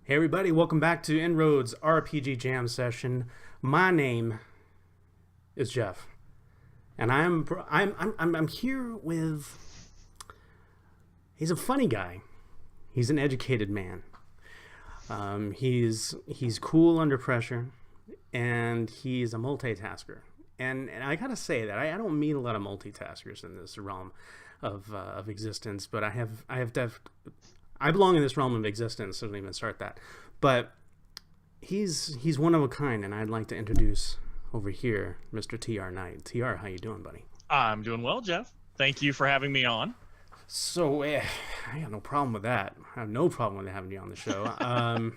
Hey everybody, welcome back to InnRoads RPG Jam Session. My name is Jeff, and I'm here with. He's a funny guy. He's an educated man. He's cool under pressure, and he's a multitasker. And I gotta say that I don't meet a lot of multitaskers in this realm of existence, but I belong in this realm of existence, so don't even start that. But he's one of a kind, and I'd like to introduce over here Mr. TR Knight. TR, how you doing, buddy? I'm doing well, Jeff. Thank you for having me on. So, I got no problem with that. I have no problem with having you on the show. I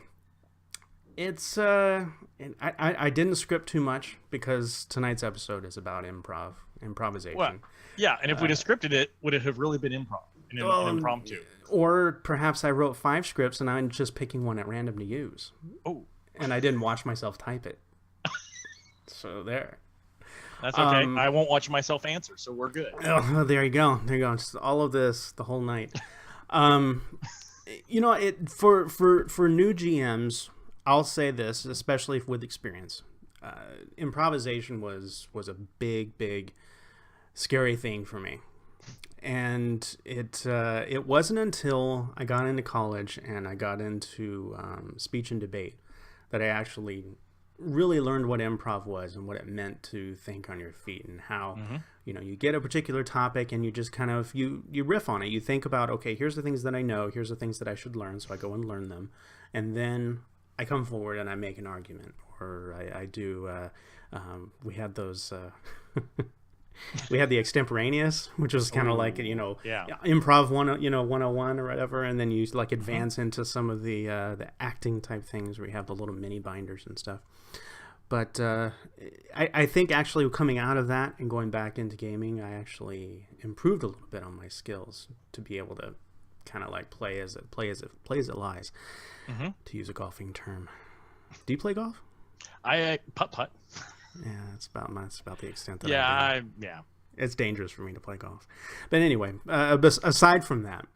didn't script too much because tonight's episode is about improvisation. Well, yeah, and if we'd have scripted it, would it have really been improv? An impromptu? Or perhaps I wrote 5 scripts and I'm just picking one at random to use. Oh. And I didn't watch myself type it. So there. That's okay. I won't watch myself answer, so we're good. Oh, there you go. There you go. Just all of this the whole night. For new GMs, I'll say this, especially with experience. Improvisation was a big, scary thing for me. And it wasn't until I got into college and I got into speech and debate that I actually really learned what improv was and what it meant to think on your feet, and how you get a particular topic and you just kind of you riff on it. You think about, okay, here's the things that I know, here's the things that I should learn, so I go and learn them, and then I come forward and I make an argument, or I do. We had those. We had the extemporaneous, which was kind of like, improv 101 or whatever, and then you like advance into some of the acting type things where you have the little mini binders and stuff. But I think actually coming out of that and going back into gaming, I actually improved a little bit on my skills to be able to kind of like play as it lies, to use a golfing term. Do you play golf? I putt. Yeah, it's about the extent that I do. It's dangerous for me to play golf. But anyway, aside from that,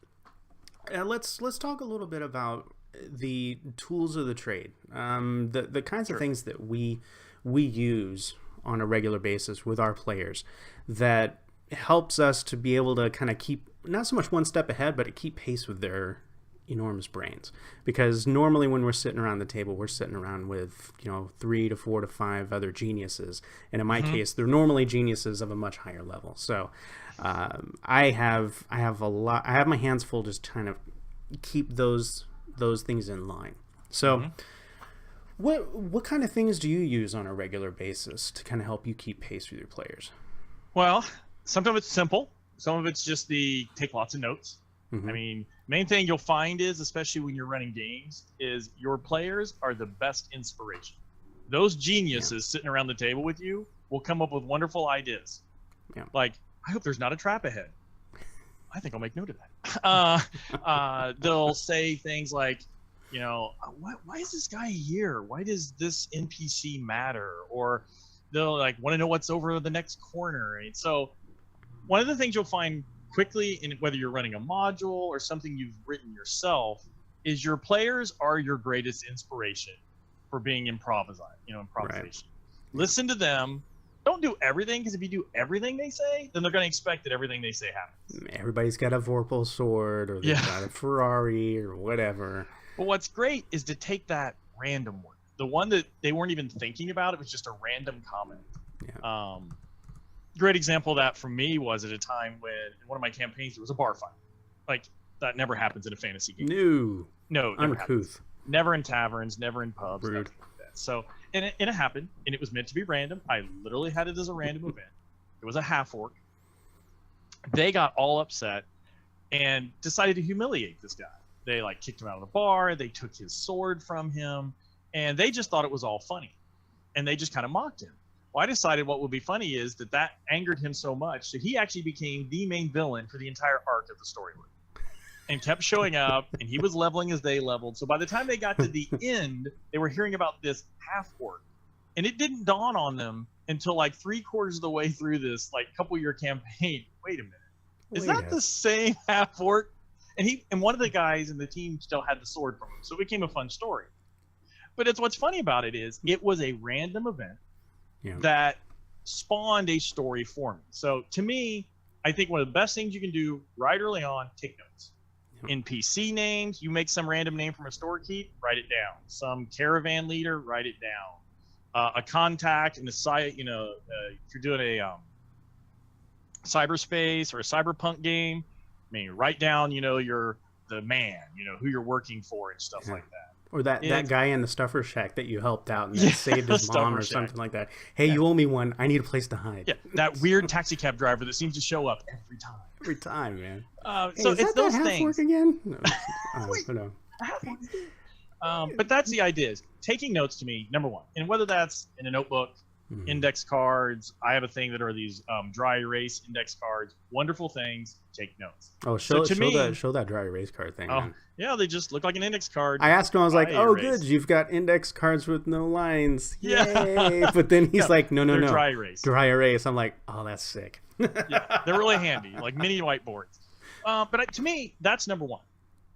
let's talk a little bit about the tools of the trade. The kinds of things that we use on a regular basis with our players that helps us to be able to kind of keep not so much one step ahead, but to keep pace with their enormous brains. Because normally when we're sitting around the table, we're sitting around with 3 to 4 to 5 other geniuses, and in my case they're normally geniuses of a much higher level. So I have my hands full just trying to keep those things in line. So what kind of things do you use on a regular basis to kind of help you keep pace with your players? Well, sometimes it's simple, some of it's just take lots of notes. I mean, main thing you'll find is, especially when you're running games, is your players are the best inspiration. Those geniuses sitting around the table with you will come up with wonderful ideas. Yeah. Like, I hope there's not a trap ahead. I think I'll make note of that. They'll say things like, why is this guy here? Why does this NPC matter? Or they'll want to know what's over the next corner. And so one of the things you'll find quickly, in whether you're running a module or something you've written yourself, is your players are your greatest inspiration for being improvisation. Right. Listen to them. Don't do everything, because if you do everything they say, then they're going to expect that everything they say happens. Everybody's got a Vorpal sword, or they've got a Ferrari, or whatever. But what's great is to take that random one, the one that they weren't even thinking about. It was just a random comment. Yeah. Great example of that for me was at a time when in one of my campaigns there was a bar fight. Like, that never happens in a fantasy game. No, never happens. Never in taverns, never in pubs. Rude. Like that. So, and it happened, and it was meant to be random. I literally had it as a random event. It was a half orc. They got all upset and decided to humiliate this guy. They kicked him out of the bar. They took his sword from him, and they just thought it was all funny, and they just kind of mocked him. Well, I decided what would be funny is that angered him so much that he actually became the main villain for the entire arc of the story, and kept showing up, and he was leveling as they leveled. So by the time they got to the end, they were hearing about this half-orc, and it didn't dawn on them until 3/4 of the way through this couple-year campaign. Wait a minute, is that the same half-orc And one of the guys in the team still had the sword from him, so it became a fun story. But what's funny about it is it was a random event that spawned a story for me. So to me, I think one of the best things you can do right early on, take notes. NPC names, you make some random name from a store keep, write it down. Some caravan leader, write it down. A contact in the site, if you're doing a cyberspace or a cyberpunk game, write down, you're the man, who you're working for and stuff like that. Or that guy in the stuffer shack that you helped out and that saved his mom or something like that. Hey, you owe me one. I need a place to hide. Yeah, that weird taxi cab driver that seems to show up every time. Every time, man. So is it's that those half things. Work again? No. But that's the idea. Is taking notes to me, number one, and whether that's in a notebook, index cards. I have a thing that are these dry erase index cards. Wonderful things. Take notes. Oh, show that dry erase card thing. Man. Yeah, they just look like an index card. I asked him, I was like, "Oh, good, you've got index cards with no lines, yay!" Yeah. But then he's like, "No, dry erase. Dry erase." I'm like, "Oh, that's sick." Yeah, they're really handy, like mini whiteboards. But to me, that's number one.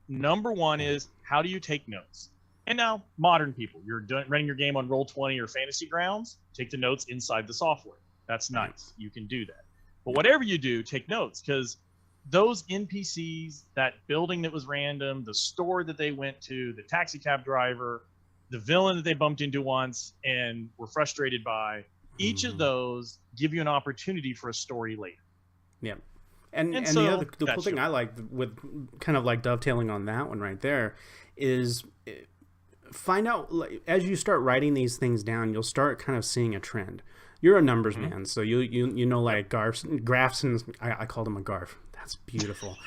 Number one is how do you take notes? And now, modern people, you're running your game on Roll20 or Fantasy Grounds, take the notes inside the software. That's nice. You can do that. But whatever you do, take notes, because those NPCs, that building that was random, the store that they went to, the taxi cab driver, the villain that they bumped into once and were frustrated by, each of those give you an opportunity for a story later. Yeah. And so the cool thing I like with kind of like dovetailing on that one right there is find out, as you start writing these things down, you'll start kind of seeing a trend. You're a numbers man, so you know, like graphs, and I called him a garf. That's beautiful.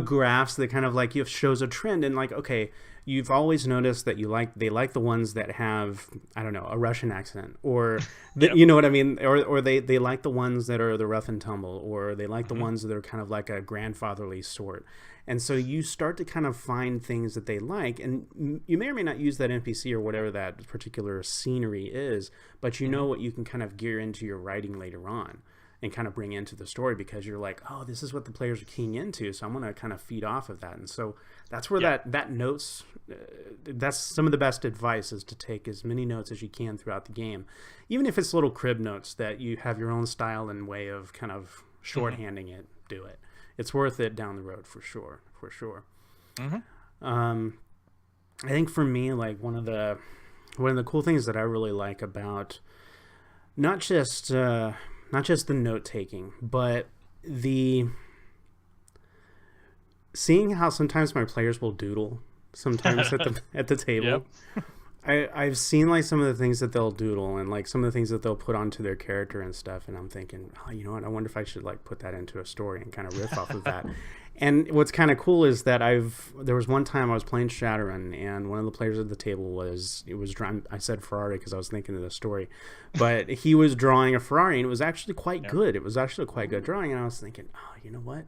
Graphs that kind of like shows a trend, and like, okay, you've always noticed that they like the ones that have, I don't know, a Russian accent, or you know what I mean, or they like the ones that are the rough and tumble, or they like the ones that are kind of like a grandfatherly sort. And so you start to kind of find things that they like, and you may or may not use that NPC or whatever that particular scenery is, but you know what you can kind of gear into your writing later on and kind of bring into the story, because you're like, oh, this is what the players are keying into, so I'm going to kind of feed off of that. And so that's where that notes, that's some of the best advice, is to take as many notes as you can throughout the game, even if it's little crib notes that you have your own style and way of kind of shorthanding it, do it. It's worth it down the road for sure. I think for me, like one of the cool things that I really like about not just the note taking, but the seeing how sometimes my players will doodle sometimes at the table. Yep. I've seen like some of the things that they'll doodle and like some of the things that they'll put onto their character and stuff, and I'm thinking, oh, you know what? I wonder if I should like put that into a story and kind of riff off of that. And what's kind of cool is that there was one time I was playing Shadowrun, and one of the players at the table was drawing. I said Ferrari because I was thinking of the story, but he was drawing a Ferrari, and it was actually quite good. It was actually quite good drawing, and I was thinking, oh, you know what?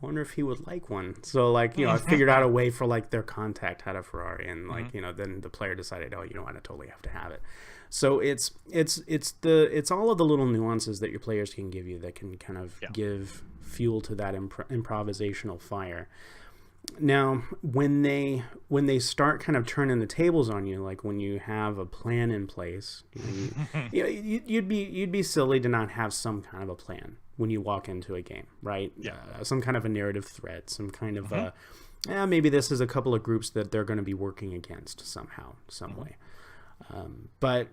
I wonder if he would like one. So like, I figured out a way for like their contact had a Ferrari, and like, then the player decided, oh, you know what, I totally have to have it. So it's all of the little nuances that your players can give you that can kind of give fuel to that improvisational fire. Now, when they start kind of turning the tables on you, like when you have a plan in place, you'd be silly to not have some kind of a plan when you walk into a game, right? Some kind of a narrative thread, some kind of maybe this is a couple of groups that they're going to be working against somehow, some way. But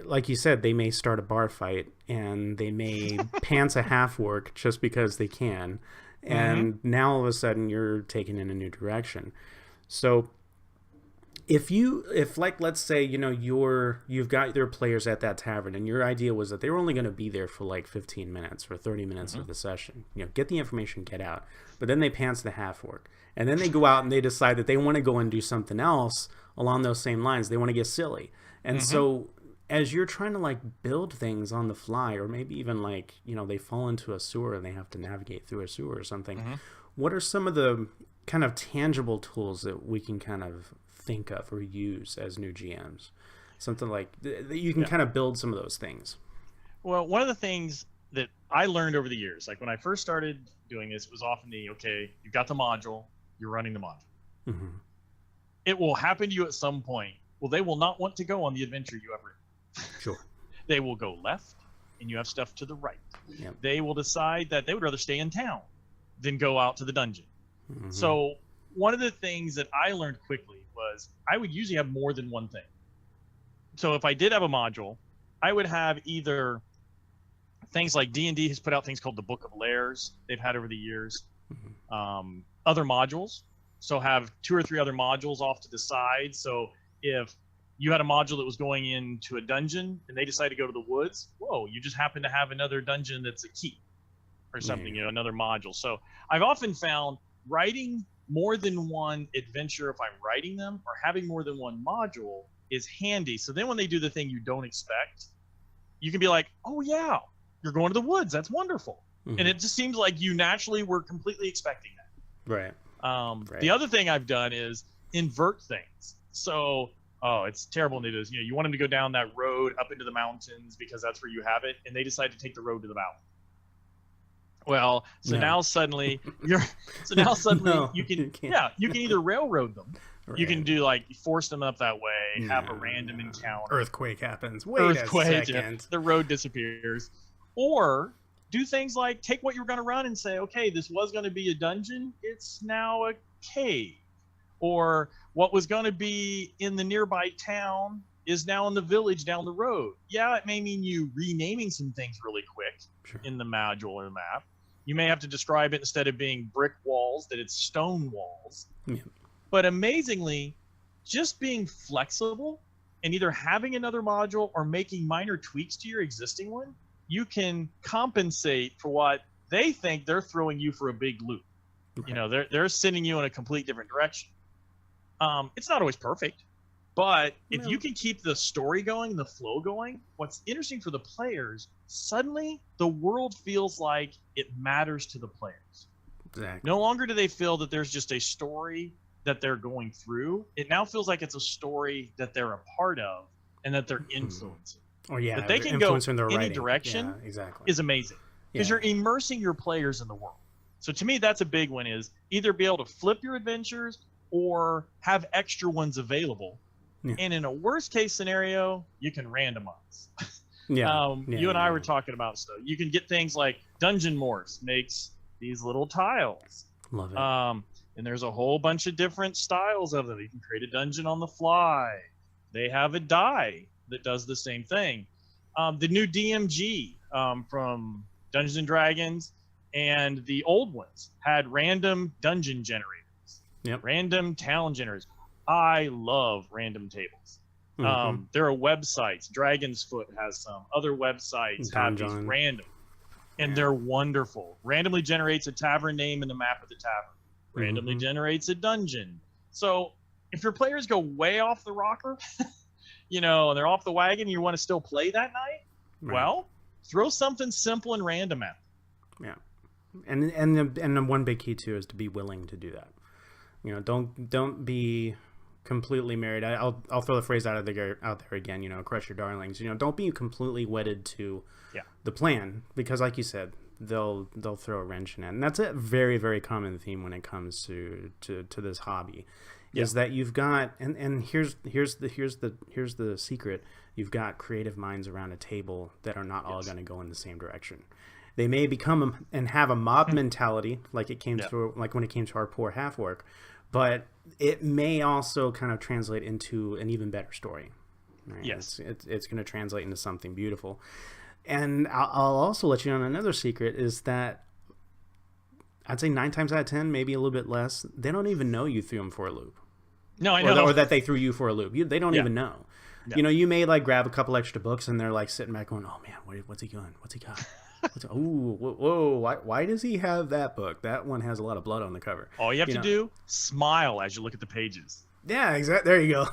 like you said, they may start a bar fight, and they may pants a half work just because they can, and now all of a sudden you're taken in a new direction. So if like, let's say, you've got your players at that tavern, and your idea was that they were only going to be there for like 15 minutes or 30 minutes of the session, get the information, get out, but then they pants the half work, and then they go out and they decide that they want to go and do something else along those same lines. They want to get silly. And so as you're trying to like build things on the fly, or maybe even like, they fall into a sewer and they have to navigate through a sewer or something, what are some of the kind of tangible tools that we can kind of think of or use as new GMs? Something like that you can kind of build some of those things. Well, one of the things that I learned over the years. Like when I first started doing this, it was often okay, you've got the module, you're running the module. Mm-hmm. It will happen to you at some point. Well, they will not want to go on the adventure you have written. Sure. They will go left, and you have stuff to the right. Yep. They will decide that they would rather stay in town than go out to the dungeon. Mm-hmm. So one of the things that I learned quickly was I would usually have more than one thing. So if I did have a module, I would have either things like D&D has put out things called the Book of Lairs they've had over the years. Mm-hmm. Other modules. So have 2 or 3 other modules off to the side. So if you had a module that was going into a dungeon and they decide to go to the woods, whoa, you just happen to have another dungeon that's a key or something, another module. So I've often found writing more than one adventure, if I'm writing them, or having more than one module is handy. So then when they do the thing you don't expect, you can be like, oh yeah, you're going to the woods. That's wonderful. Mm-hmm. And it just seems like you naturally were completely expecting that. Right. Right. The other thing I've done is invert things. So, it's terrible when they do this. You want them to go down that road up into the mountains because that's where you have it, and they decide to take the road to the mountain. Well, now suddenly you can either railroad them. Right. You can do force them up that way, have a random encounter. Earthquake happens. Wait a second. The road disappears. Or do things like take what you were going to run and say, okay, this was going to be a dungeon. It's now a cave. Or what was going to be in the nearby town is now in the village down the road. Yeah, it may mean you renaming some things really quick in the module or the map. You may have to describe it instead of being brick walls, that it's stone walls. Yeah. But amazingly, just being flexible and either having another module or making minor tweaks to your existing one, you can compensate for what they think they're throwing you for a big loop. Right. They're sending you in a complete different direction. It's not always perfect, but if you can keep the story going, the flow going, what's interesting for the players, suddenly the world feels like it matters to the players. Exactly. No longer do they feel that there's just a story that they're going through. It now feels like it's a story that they're a part of and that they're influencing. Or that they can go in any direction is amazing because you're immersing your players in the world. So to me, that's a big one, is either be able to flip your adventures or have extra ones available. Yeah. And in a worst case scenario, you can randomize. You and I were talking about stuff. You can get things like Dungeon Morse makes these little tiles. Love it. And there's a whole bunch of different styles of them. You can create a dungeon on the fly. They have a die that does the same thing. The new DMG from Dungeons and Dragons and the old ones had random dungeon generators, random town generators. I love random tables. Mm-hmm. There are websites. Dragon's Foot has some. Other websites have these random, and they're wonderful. Randomly generates a tavern name and the map of the tavern. Randomly generates a dungeon. So if your players go way off the rocker, and they're off the wagon, and you want to still play that night, well, throw something simple and random at them. Yeah, and the one big key too is to be willing to do that. Don't be completely married. I'll throw the phrase out there again. Crush your darlings. Don't be completely wedded to the plan, because, like you said, they'll throw a wrench in it, and that's a very, very common theme when it comes to this hobby. Is that you've got and here's the secret. You've got creative minds around a table that are not all going to go in the same direction. They may become and have a mob mentality, like when it came to our poor half orc, but it may also kind of translate into an even better story. Right? Yes, it's going to translate into something beautiful. And I'll also let you know another secret is that I'd say 9 times out of 10, maybe a little bit less, they don't even know you threw them for a loop. No, I know. Or that they threw you for a loop. They don't even know. Yeah. You may grab a couple extra books and they're sitting back going, oh man, what's he doing? What's he got? Whoa, why does he have that book? That one has a lot of blood on the cover. All you have to do, smile as you look at the pages. Yeah, exactly. There you go.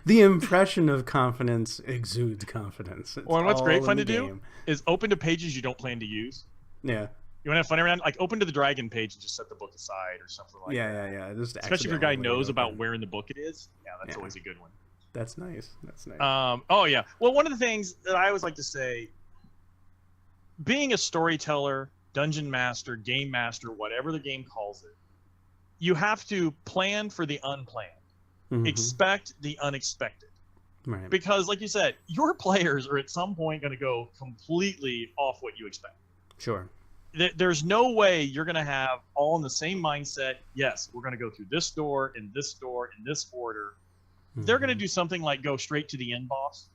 The impression of confidence exudes confidence. And what's great fun to do is open to pages you don't plan to use. Yeah. You want to have fun around? Open to the dragon page and just set the book aside or something like that. Yeah. Just especially if your guy knows about where in the book it is. Yeah, that's always a good one. That's nice. That's nice. Oh yeah. Well, one of the things that I always like to say, being a storyteller, dungeon master, game master, whatever the game calls it, you have to plan for the unplanned, expect the unexpected. Right. Because, like you said, your players are at some point going to go completely off what you expect. Sure. There's no way you're going to have all in the same mindset. Yes, we're going to go through this door, in this order. They're going to do something like go straight to the end boss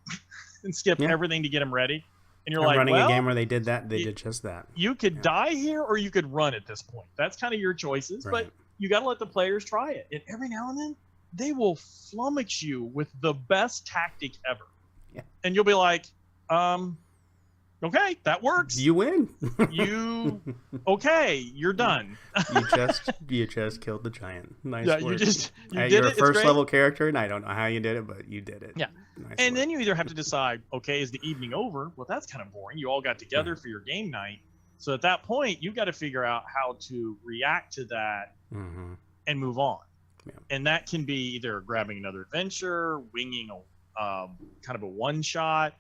and skip everything to get them ready. And you're like, running well, a game where they did that, they did just that. You could die here or you could run at this point. That's kind of your choices, but you got to let the players try it. And every now and then, they will flummox you with the best tactic ever. Yeah. And you'll be like, okay, that works. You win. You're done. you just killed the giant. Nice work. You did you're it. a first level character, and I don't know how you did it, but you did it. Yeah. Nice and work. then you either have to decide, okay, is the evening over? Well, that's kind of boring. You all got together for your game night. So at that point, you've got to figure out how to react to that and move on. Yeah. And that can be either grabbing another adventure, winging a kind of a one shot,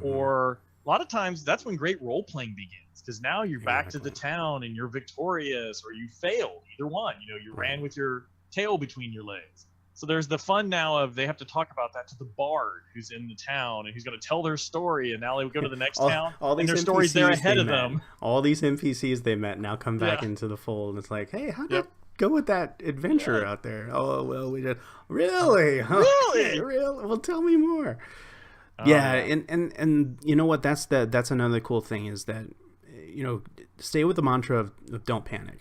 or a lot of times that's when great role playing begins, because now you're back to the town and you're victorious, or you failed, either one. You ran with your tail between your legs. So there's the fun now of they have to talk about that to the bard who's in the town and who's going to tell their story, and now they go to the next town and their story's there ahead of them. All these NPCs they met now come back into the fold, and it's like, hey, how did go with that adventure out there? Oh, well, we did. Really? Really? Really? Well, tell me more. And you know what? That's another cool thing is that, stay with the mantra of don't panic.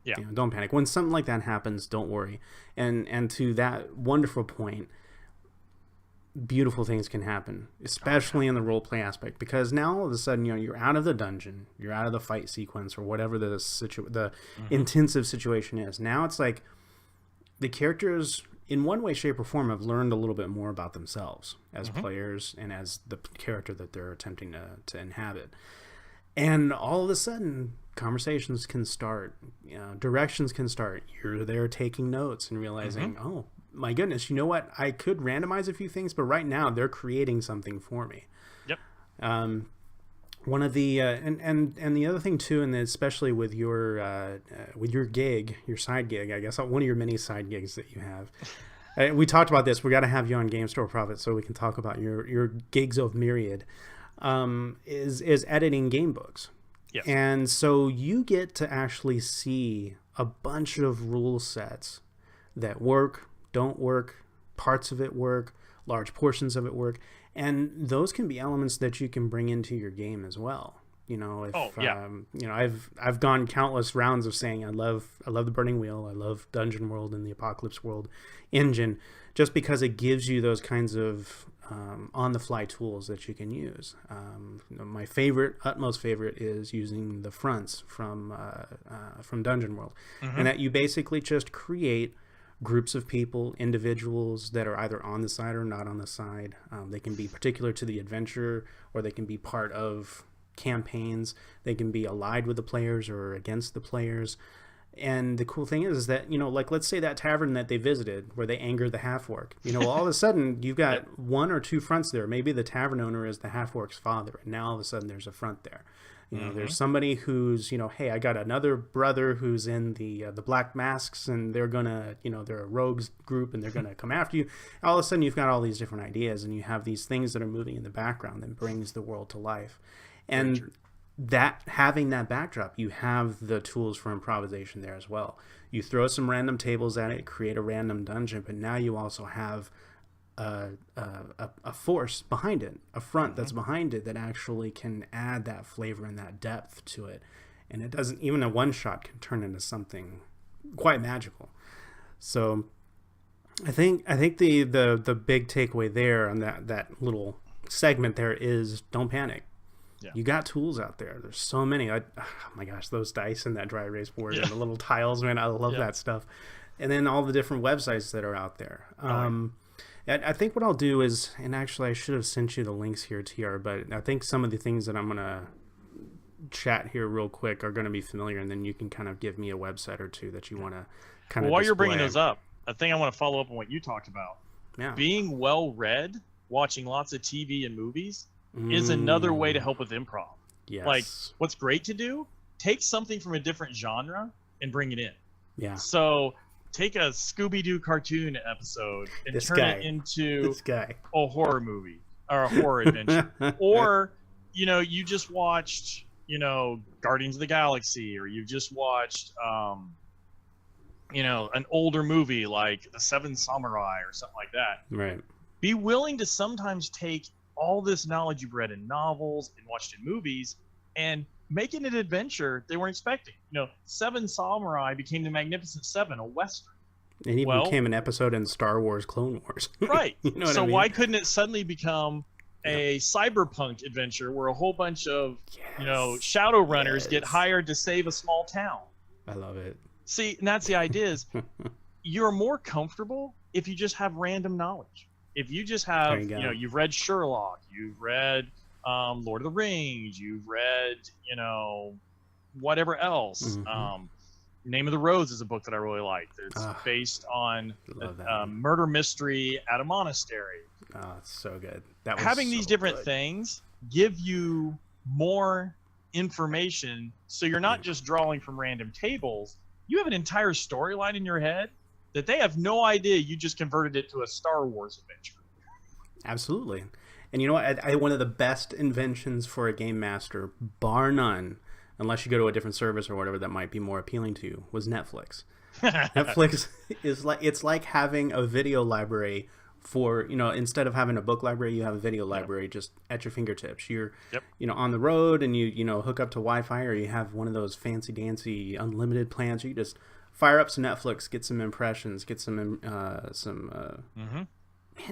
Yeah. Don't panic. When something like that happens, don't worry. And to that wonderful point, beautiful things can happen, especially in the role play aspect, because now all of a sudden, you're out of the dungeon, you're out of the fight sequence or whatever the intensive situation is. Now it's like the characters, in one way, shape, or form, have learned a little bit more about themselves as players and as the character that they're attempting to inhabit. And all of a sudden, conversations can start, directions can start. You're there taking notes and realizing, oh, my goodness, you know what? I could randomize a few things, but right now they're creating something for me. Yep. One of the and the other thing too, and especially with your gig, your side gig, I guess one of your many side gigs that you have. We talked about this. We got to have you on Game Store Profit so we can talk about your gigs of myriad. Is editing game books. Yes. And so you get to actually see a bunch of rule sets that work, don't work, parts of it work, large portions of it work, and those can be elements that you can bring into your game as well. I've gone countless rounds of saying I love the Burning Wheel, I love Dungeon World and the Apocalypse World engine, just because it gives you those kinds of on-the-fly tools that you can use. My utmost favorite is using the fronts from Dungeon World, and that you basically just create groups of people, individuals that are either on the side or not on the side. They can be particular to the adventure, or they can be part of campaigns. They can be allied with the players or against the players. And the cool thing is that, like, let's say that tavern that they visited where they angered the half-orc, all of a sudden you've got one or two fronts there. Maybe the tavern owner is the half-orc's father, and now all of a sudden there's a front there. There's somebody who's, hey, I got another brother who's in the Black Masks, and they're gonna, they're a rogues group, and they're gonna come after you. All of a sudden you've got all these different ideas, and you have these things that are moving in the background that brings the world to life. And that, having that backdrop, you have the tools for improvisation there as well. You throw some random tables at it, create a random dungeon, but now you also have a force behind it, a front that's behind it that actually can add that flavor and that depth to it. And it doesn't, even a one shot can turn into something quite magical. So I think the big takeaway there on that little segment there is don't panic. Yeah. You got tools out there. There's so many. Oh my gosh, those dice and that dry erase board and the little tiles, man, I love that stuff. And then all the different websites that are out there. I think what I'll do is, and actually I should have sent you the links here, TR, but I think some of the things that I'm going to chat here real quick are going to be familiar, and then you can kind of give me a website or two that you want to kind of while you're bringing those up, a thing I want to follow up on what you talked about Yeah. Being well read, watching lots of TV and movies is another way to help with improv. Yes. Like, what's great to do, take something from a different genre and bring it in. Yeah. So take a Scooby-Doo cartoon episode and turn it into a horror movie or a horror adventure. Or, you know, you just watched, you know, Guardians of the Galaxy, or you just watched, you know, an older movie like The Seven Samurai or something like that. Right. Be willing to sometimes take all this knowledge you've read in novels and watched in movies and make it an adventure they weren't expecting. You know, Seven Samurai became the Magnificent Seven, a Western. And even became an episode in Star Wars Clone Wars. Right. You know so I mean? Why couldn't it suddenly become a cyberpunk adventure where a whole bunch of, you know, shadow runners get hired to save a small town? I love it. See, and that's the idea is you're more comfortable if you just have random knowledge. If you just have, you know, you've read Sherlock, you've read Lord of the Rings, you've read, you know, whatever else. Name of the Rose is a book that I really like. It's based on a murder mystery at a monastery. Oh, it's so good. Having these different things give you more information, so you're not just drawing from random tables. You have an entire storyline in your head that they have no idea you just converted it to a Star Wars adventure. Absolutely. And you know what? One of the best inventions for a game master, bar none, unless you go to a different service or whatever that might be more appealing to you, was Netflix. Netflix is like having a video library for, you know, instead of having a book library, you have a video library just at your fingertips. You're, you know, on the road and you know, hook up to Wi-Fi, or you have one of those fancy dancy unlimited plans. You just fire up some Netflix, get some impressions, get some man,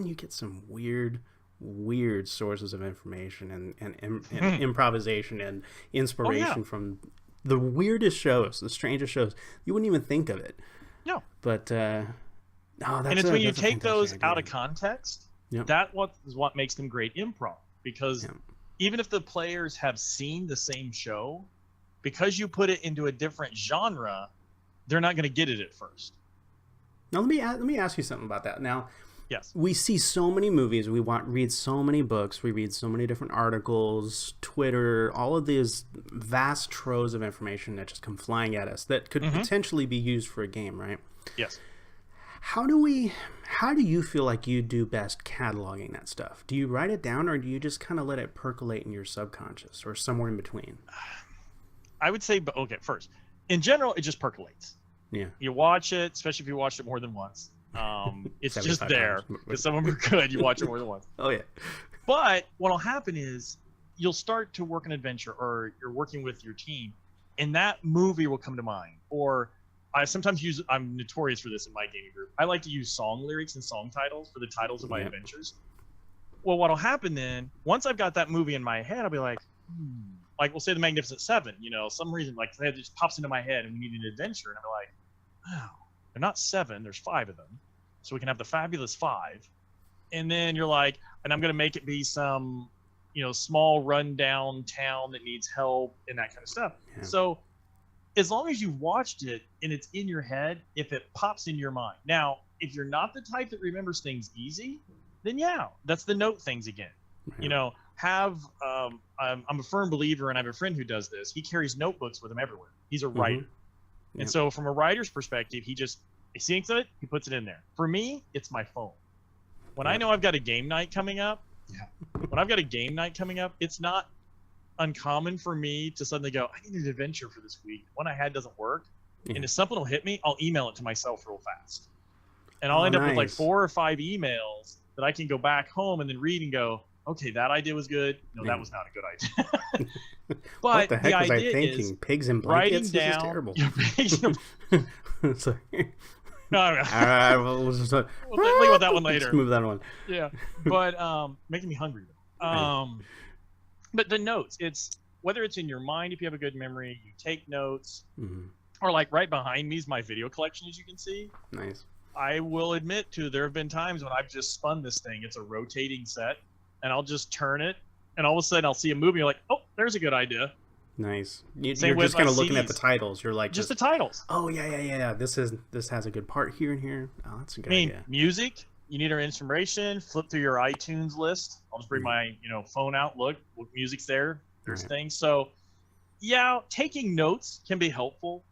you get some weird sources of information and improvisation and inspiration from the weirdest shows, the strangest shows. You wouldn't even think of it. No. But and it's when you take those out of context, that is what makes them great improv. Because even if the players have seen the same show, because you put it into a different genre, they're not going to get it at first. Now let me ask you something about that. Now, yes, we see so many movies, read so many books, we read so many different articles, Twitter, all of these vast troves of information that just come flying at us that could potentially be used for a game, right? Yes. How do you feel like you do best cataloging that stuff? Do you write it down, or do you just kind of let it percolate in your subconscious, or somewhere in between? I would say, okay, first, in general, it just percolates. Yeah. You watch it, especially if you watched it more than once. It's just there. Because some of them are good, you watch it more than once. Oh, yeah. But what'll happen is you'll start to work an adventure, or you're working with your team, and that movie will come to mind. Or I sometimes I'm notorious for this in my gaming group, I like to use song lyrics and song titles for the titles of my adventures. Well, what'll happen then, once I've got that movie in my head, I'll be like, like we'll say the Magnificent Seven, you know, some reason, like that just pops into my head and we need an adventure. And I'm like, wow, they're not seven, there's 5 of them. So we can have the Fabulous 5. And then you're like, and I'm going to make it be some, you know, small rundown town that needs help and that kind of stuff. Yeah. So as long as you've watched it and it's in your head, if it pops in your mind. Now, if you're not the type that remembers things easy, then yeah, that's the note things again. You know, I'm a firm believer, and I have a friend who does this. He carries notebooks with him everywhere. He's a writer. And so from a writer's perspective, he thinks of it, he puts it in there. For me, it's my phone. When I know I've got a game night coming up, it's not uncommon for me to suddenly go, I need an adventure for this week. One I had doesn't work. And if something will hit me, I'll email it to myself real fast. And I'll end up with like 4 or 5 emails that I can go back home and then read and go, okay, that idea was good. No, that was not a good idea. But what the heck was I thinking? Pigs in blankets? This is terrible. Sorry. No. We'll just think about that one later. Let's move that one. Yeah, but making me hungry. But the notes, it's whether it's in your mind, if you have a good memory, you take notes, or like right behind me is my video collection, as you can see. Nice. I will admit there have been times when I've just spun this thing. It's a rotating set, and I'll just turn it, and all of a sudden I'll see a movie. And you're like, oh, there's a good idea. Nice. You're just kind of looking at the titles. You're like, just the titles. Oh yeah. This has a good part here and here. Oh, that's a good idea. Music. you need our inspiration, flip through your iTunes list. I'll just bring my phone out, look what music's there. There's things. So yeah, taking notes can be helpful,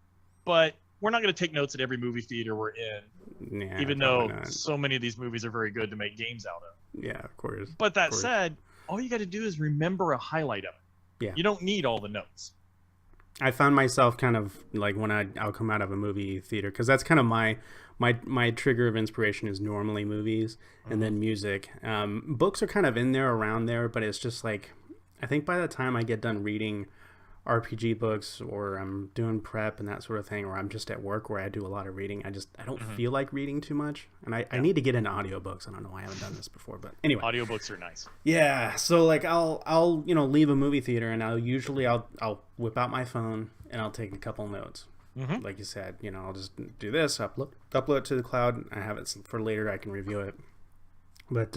but we're not going to take notes at every movie theater we're in, even though so many of these movies are very good to make games out of. Yeah, of course. But that said, all you got to do is remember a highlight of it. Yeah. You don't need all the notes. I found myself kind of like when I'll come out of a movie theater, because that's kind of my trigger of inspiration is normally movies and then music. Books are kind of in there, around there, but it's just like, I think by the time I get done reading RPG books, or I'm doing prep and that sort of thing, or I'm just at work where I do a lot of reading, I don't feel like reading too much, and I need to get into audiobooks. I don't know why I haven't done this before, but anyway, audiobooks are nice. Yeah, so like I'll leave a movie theater, and I'll whip out my phone and I'll take a couple notes. Like you said, I'll just do this, upload it to the cloud. I have it for later, I can review it. But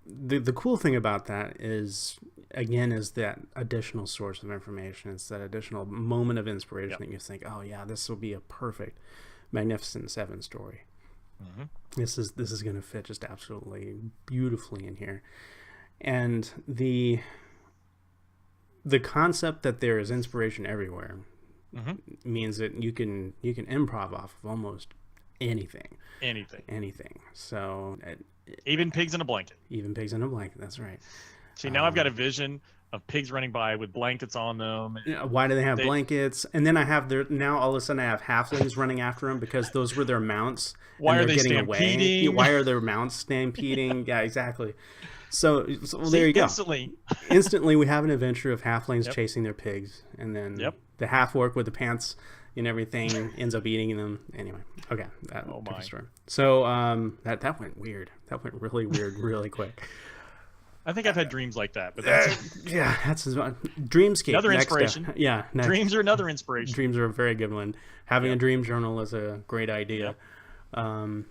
the cool thing about that is, again, is that additional source of information. It's that additional moment of inspiration that you think, oh yeah, this will be a perfect Magnificent Seven story. This is going to fit just absolutely beautifully in here. And the concept that there is inspiration everywhere means that you can improv off of almost anything. So even pigs in a blanket. That's right. See, now I've got a vision of pigs running by with blankets on them. Why do they have blankets? And then now all of a sudden I have halflings running after them because those were their mounts. Why are they stampeding? Away. Why are their mounts stampeding? Yeah, exactly. So there you go. Instantly we have an adventure of halflings chasing their pigs, and then the half orc with the pants and everything ends up eating them. Anyway, okay, different story. So that went weird. That went really weird, really quick. I think I've had dreams like that, but that's that's dreamscape. Another inspiration. Dreams are another inspiration. Dreams are a very good one. Having a dream journal is a great idea. And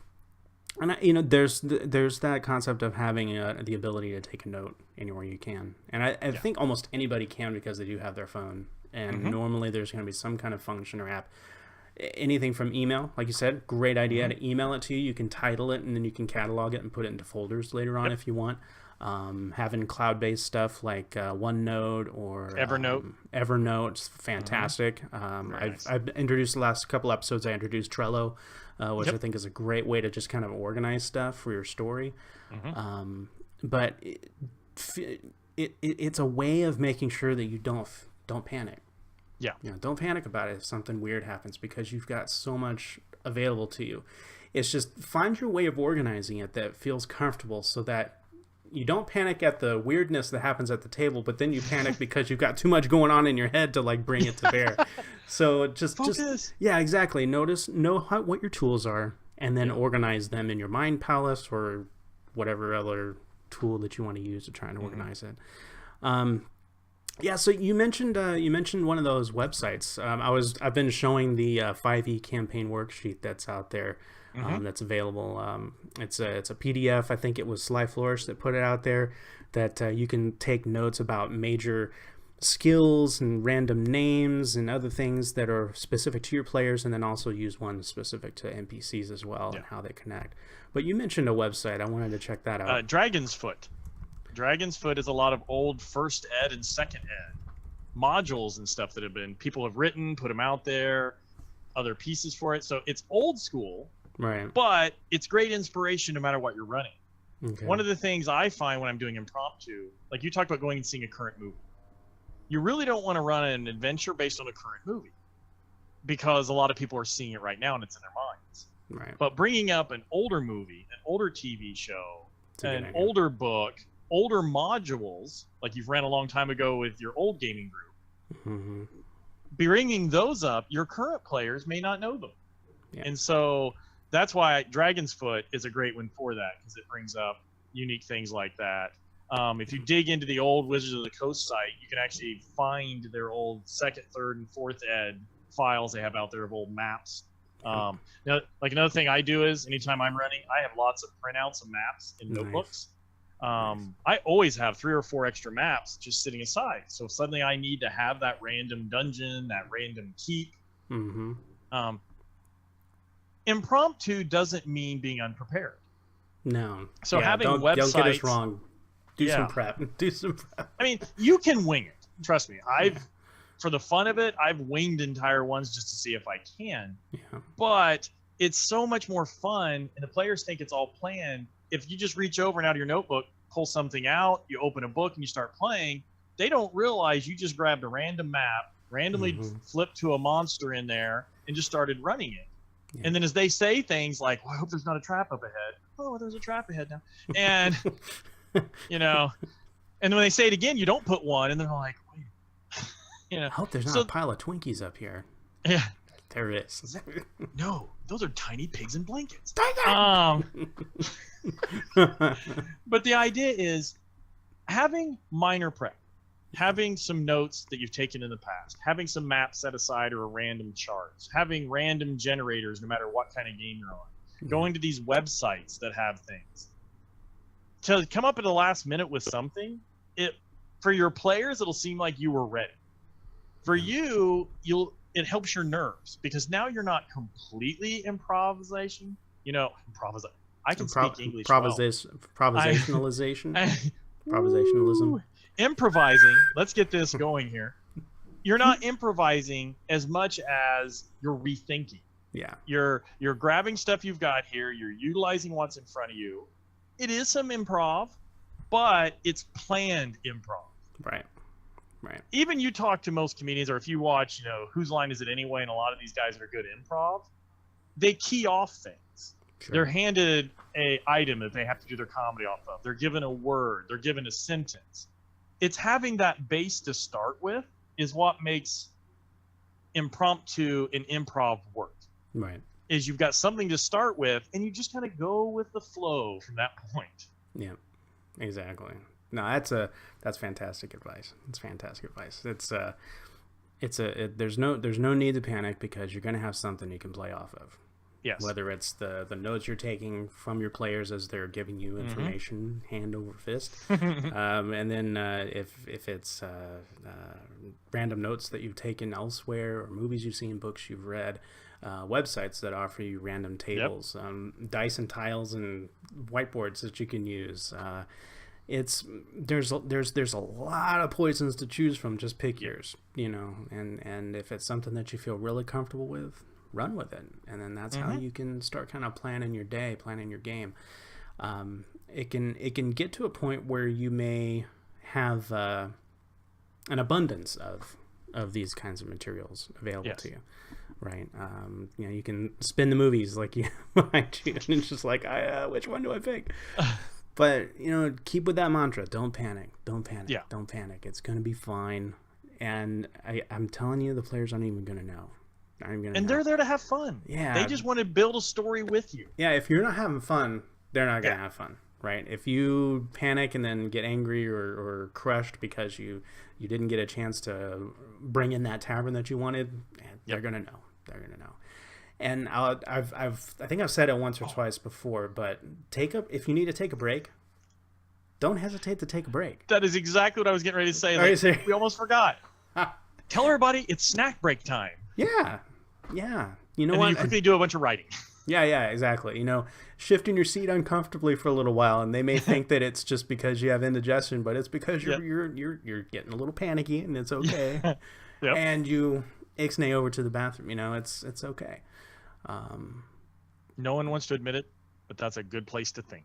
there's that concept of having the ability to take a note anywhere you can, and I think almost anybody can, because they do have their phone, and normally there's going to be some kind of function or app. Anything from email, like you said, great idea to email it to you. You can title it, and then you can catalog it and put it into folders later on if you want. Having cloud-based stuff like OneNote or Evernote's fantastic. I've introduced the last couple episodes. I introduced Trello, which I think is a great way to just kind of organize stuff for your story. But it's a way of making sure that you don't panic. Don't panic about it if something weird happens, because you've got so much available to you. It's just find your way of organizing it that feels comfortable, so that you don't panic at the weirdness that happens at the table, but then you panic because you've got too much going on in your head to like bring it to bear. So just exactly. Know what your tools are, and then organize them in your mind palace or whatever other tool that you want to use to try and organize it. So you mentioned one of those websites. I've been showing the 5e campaign worksheet that's out there. That's available. It's a PDF. I think it was Sly Flourish that put it out there, that you can take notes about major skills and random names and other things that are specific to your players, and then also use one specific to NPCs as well and how they connect. But you mentioned a website. I wanted to check that out. Dragon's Foot. Dragon's Foot is a lot of old first ed and second ed modules and stuff that people have written, put them out there, other pieces for it. So it's old school. Right. But it's great inspiration no matter what you're running. Okay. One of the things I find when I'm doing impromptu, like you talked about going and seeing a current movie, you really don't want to run an adventure based on a current movie, because a lot of people are seeing it right now and it's in their minds. Right. But bringing up an older movie, an older TV show, an older book, older modules, like you've ran a long time ago with your old gaming group, bringing those up, your current players may not know them. Yeah. And so that's why Dragon's Foot is a great one for that, because it brings up unique things like that. If you dig into the old Wizards of the Coast site, you can actually find their old second, third, and fourth ed files they have out there of old maps. Now, like another thing I do is anytime I'm running, I have lots of printouts of maps in notebooks. I always have 3 or 4 extra maps just sitting aside. So if suddenly I need to have that random dungeon, that random keep. And impromptu doesn't mean being unprepared. No. So having websites, don't get us wrong. Do some prep. Do some prep. I mean, you can wing it. Trust me. For the fun of it, I've winged entire ones just to see if I can. Yeah. But it's so much more fun, and the players think it's all planned. If you just reach over and out of your notebook, pull something out, you open a book, and you start playing, they don't realize you just grabbed a random map, randomly flipped to a monster in there, and just started running it. Yeah. And then as they say things like, well, I hope there's not a trap up ahead. Oh, there's a trap ahead now. And, and when they say it again, you don't put one, and they're like, wait. I hope there's not a pile of Twinkies up here. Yeah. There is. No, those are tiny pigs in blankets. But the idea is having minor prep, having some notes that you've taken in the past, having some maps set aside or random charts, having random generators no matter what kind of game you're on, going to these websites that have things. To come up at the last minute with something, for your players, it'll seem like you were ready. For you, it helps your nerves because now you're not completely improvisation. I can speak English Improvisationalization. Improvisationalism. Improvising. Let's get this going here. You're not improvising as much as you're rethinking. Yeah. You're grabbing stuff you've got here. You're utilizing what's in front of you. It is some improv, but it's planned improv. Right. Right. Even you talk to most comedians, or if you watch, Whose Line Is It Anyway? And a lot of these guys that are good improv, they key off things. Sure. They're handed a item that they have to do their comedy off of. They're given a word. They're given a sentence. It's having that base to start with is what makes impromptu and improv work. Right. Is you've got something to start with, and you just kind of go with the flow from that point. Yeah, exactly. No, that's fantastic advice. It's fantastic advice. There's no need to panic because you're going to have something you can play off of. Yes. Whether it's the notes you're taking from your players as they're giving you information hand over fist, and then if it's random notes that you've taken elsewhere or movies you've seen, books you've read, websites that offer you random tables, dice and tiles and whiteboards that you can use. There's a lot of poisons to choose from. Just pick yours, and if it's something that you feel really comfortable with, run with it. And then that's how you can start kind of planning your day, planning your game. It can get to a point where you may have an abundance of these kinds of materials available to you, right? You can spin the movies like you behind you, and it's just like, which one do I pick? But, keep with that mantra. Don't panic. Don't panic. Yeah. Don't panic. It's going to be fine. And I'm telling you, the players aren't even going to know. They're there to have fun. Yeah. They just want to build a story with you. Yeah, if you're not having fun, they're not going to have fun, right? If you panic and then get angry or crushed because you didn't get a chance to bring in that tavern that you wanted, they're going to know. They're going to know. And I think I've said it once or twice before, but if you need to take a break, don't hesitate to take a break. That is exactly what I was getting ready to say. We almost forgot. Tell everybody it's snack break time. Yeah. You know and what? You quickly do a bunch of writing. Yeah, exactly. Shift in your seat uncomfortably for a little while, and they may think that it's just because you have indigestion, but it's because you're getting a little panicky, and it's okay. Yep. And you ixnay over to the bathroom. It's okay. No one wants to admit it, but that's a good place to think.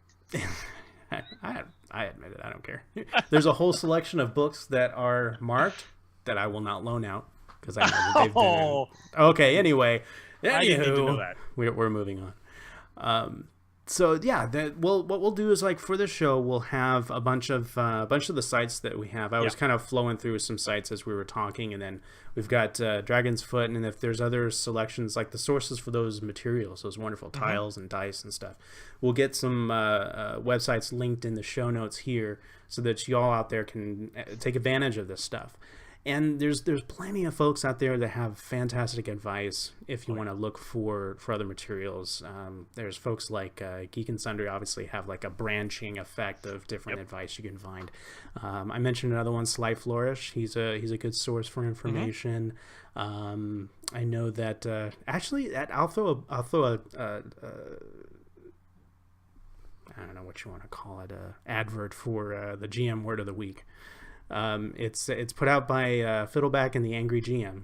I admit it. I don't care. There's a whole selection of books that are marked that I will not loan out because I know that they've been. Okay. Anyway, I didn't need to know that. We're moving on. So yeah, what we'll do is, like, for the show, we'll have a bunch of the sites that we have. I was kind of flowing through some sites as we were talking, and then we've got Dragon's Foot, and if there's other selections, like the sources for those materials, those wonderful tiles and dice and stuff, we'll get some websites linked in the show notes here so that y'all out there can take advantage of this stuff. And there's plenty of folks out there that have fantastic advice if you want to look for other materials. There's folks like Geek and Sundry obviously have like a branching effect of different advice you can find. I mentioned another one, Sly Flourish. He's a good source for information. I know that actually I'll throw a I don't know what you want to call it, advert for the GM Word of the Week. It's put out by Fiddleback and the Angry GM.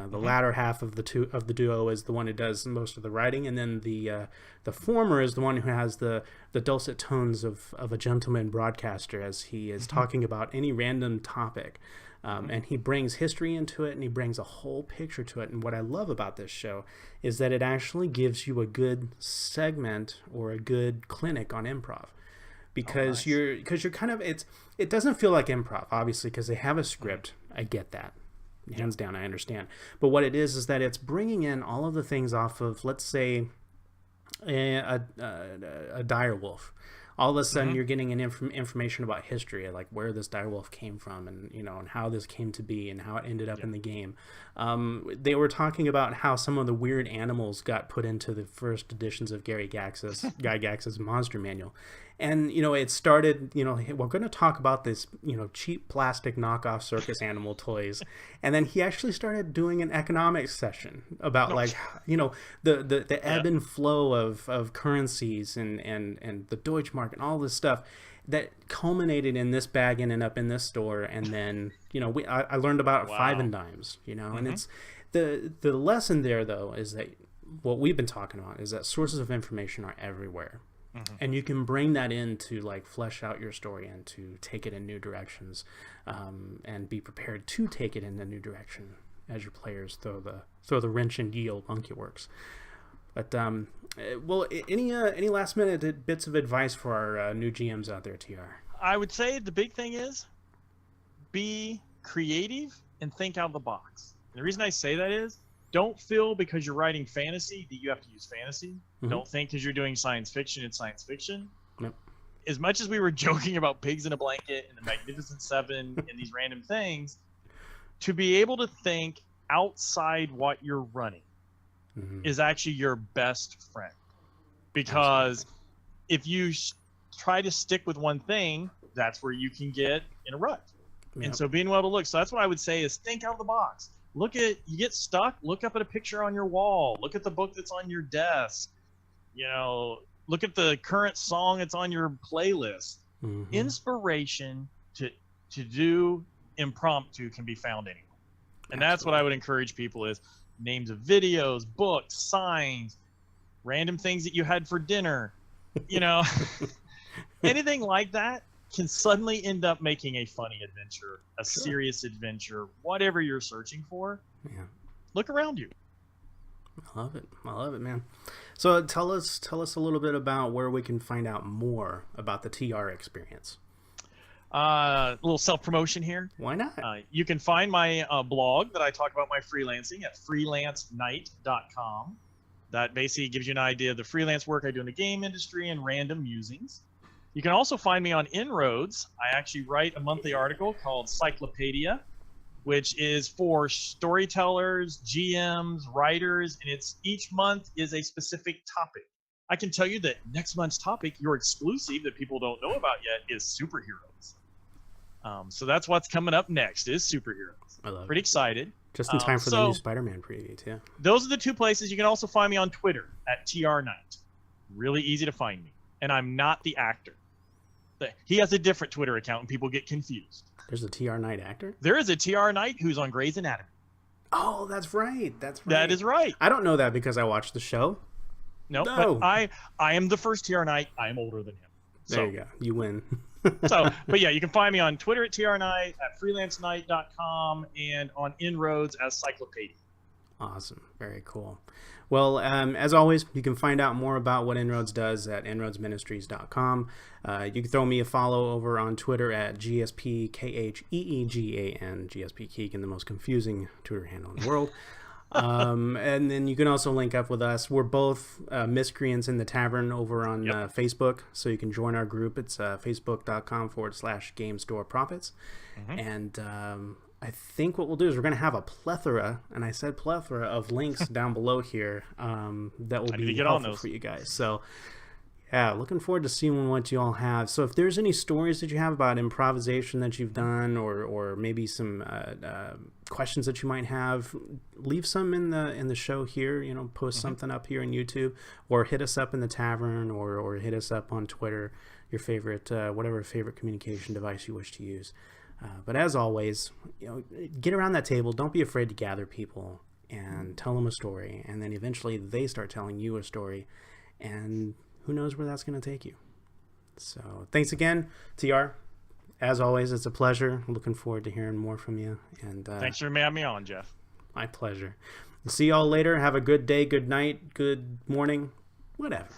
The latter half of the duo is the one who does most of the writing, and then the former is the one who has the dulcet tones of a gentleman broadcaster as he is talking about any random topic. And he brings history into it, and he brings a whole picture to it. And what I love about this show is that it actually gives you a good segment or a good clinic on improv, because you're kind of it doesn't feel like improv, obviously, because they have a script. I get that, hands down, I understand. But what it is that it's bringing in all of the things off of, let's say, a dire wolf. All of a sudden, you're getting an information about history, like where this direwolf came from, and and how this came to be, and how it ended up in the game. They were talking about how some of the weird animals got put into the first editions of Guy Gax's Monster Manual, and it started. Hey, we're going to talk about this, cheap plastic knockoff circus animal toys, and then he actually started doing an economics session about the ebb and flow of currencies and the Deutschmark and all this stuff that culminated in this bag ending up in this store. And then I learned about five and dimes, and it's the lesson there, though, is that what we've been talking about is that sources of information are everywhere. And you can bring that in to flesh out your story and to take it in new directions, and be prepared to take it in a new direction as your players throw the wrench into ye old monkey works. But any last minute bits of advice for our new GMs out there, TR? I would say the big thing is be creative and think out of the box. And the reason I say that is, don't feel because you're writing fantasy that you have to use fantasy. Don't think because you're doing science fiction it's science fiction. Nope. As much as we were joking about pigs in a blanket and the Magnificent Seven and these random things, to be able to think outside what you're running is actually your best friend. Because if you try to stick with one thing, that's where you can get in a rut. And so being able to look, so that's what I would say is think out of the box. You get stuck, look up at a picture on your wall, look at the book that's on your desk, look at the current song that's on your playlist. Inspiration to do impromptu can be found anywhere. And that's what I would encourage people is names of videos, books, signs, random things that you had for dinner, anything like that can suddenly end up making a funny adventure, a serious adventure, whatever you're searching for. Look around you. I love it, man. So tell us a little bit about where we can find out more about the TR experience. A little self-promotion here. Why not? You can find my blog that I talk about my freelancing at freelancenight.com. That basically gives you an idea of the freelance work I do in the game industry and random musings. You can also find me on InnRoads. I actually write a monthly article called Cyclopedia, which is for storytellers, GMs, writers, and each month is a specific topic. I can tell you that next month's topic, your exclusive that people don't know about yet, is superheroes. So that's what's coming up next is superheroes. I love Pretty excited. Just in time for the new Spider-Man preview, too. Those are the two places. You can also find me on Twitter at TRKnight. Really easy to find me. And I'm not the actor. He has a different Twitter account and people get confused. There's a TR Knight actor? There is a TR Knight who's on Grey's Anatomy. Oh, that's right. That is right. I don't know that because I watched the show. No. But I am the first TR Knight. I am older than him. There you go. You win. But yeah, you can find me on Twitter at TRKnight, at freelancenight.com, and on InnRoads as Cyclopedia. Awesome. Very cool. Well, as always, you can find out more about what InnRoads does at InnRoadsMinistries.com. You can throw me a follow over on Twitter at GSPKHEEGAN, GSP Keegan, the most confusing Twitter handle in the world. And then you can also link up with us. We're both Miscreants in the Tavern over on Facebook, so you can join our group. It's facebook.com/Game Store Profits. And I think what we'll do is we're going to have a plethora, and I said plethora, of links down below here that will be helpful for you guys. So, yeah, looking forward to seeing what you all have. So if there's any stories that you have about improvisation that you've done, or maybe some questions that you might have, leave some in the show here. You know, post something up here on YouTube, or hit us up in the Tavern, or hit us up on Twitter, your favorite, whatever favorite communication device you wish to use. But as always, you know, get around that table. Don't be afraid to gather people and tell them a story, and then eventually they start telling you a story, and who knows where that's going to take you. So thanks again, TR. As always, it's a pleasure. I'm looking forward to hearing more from you. And thanks for having me on, Jeff. My pleasure. See y'all later. Have a good day, good night, good morning, whatever.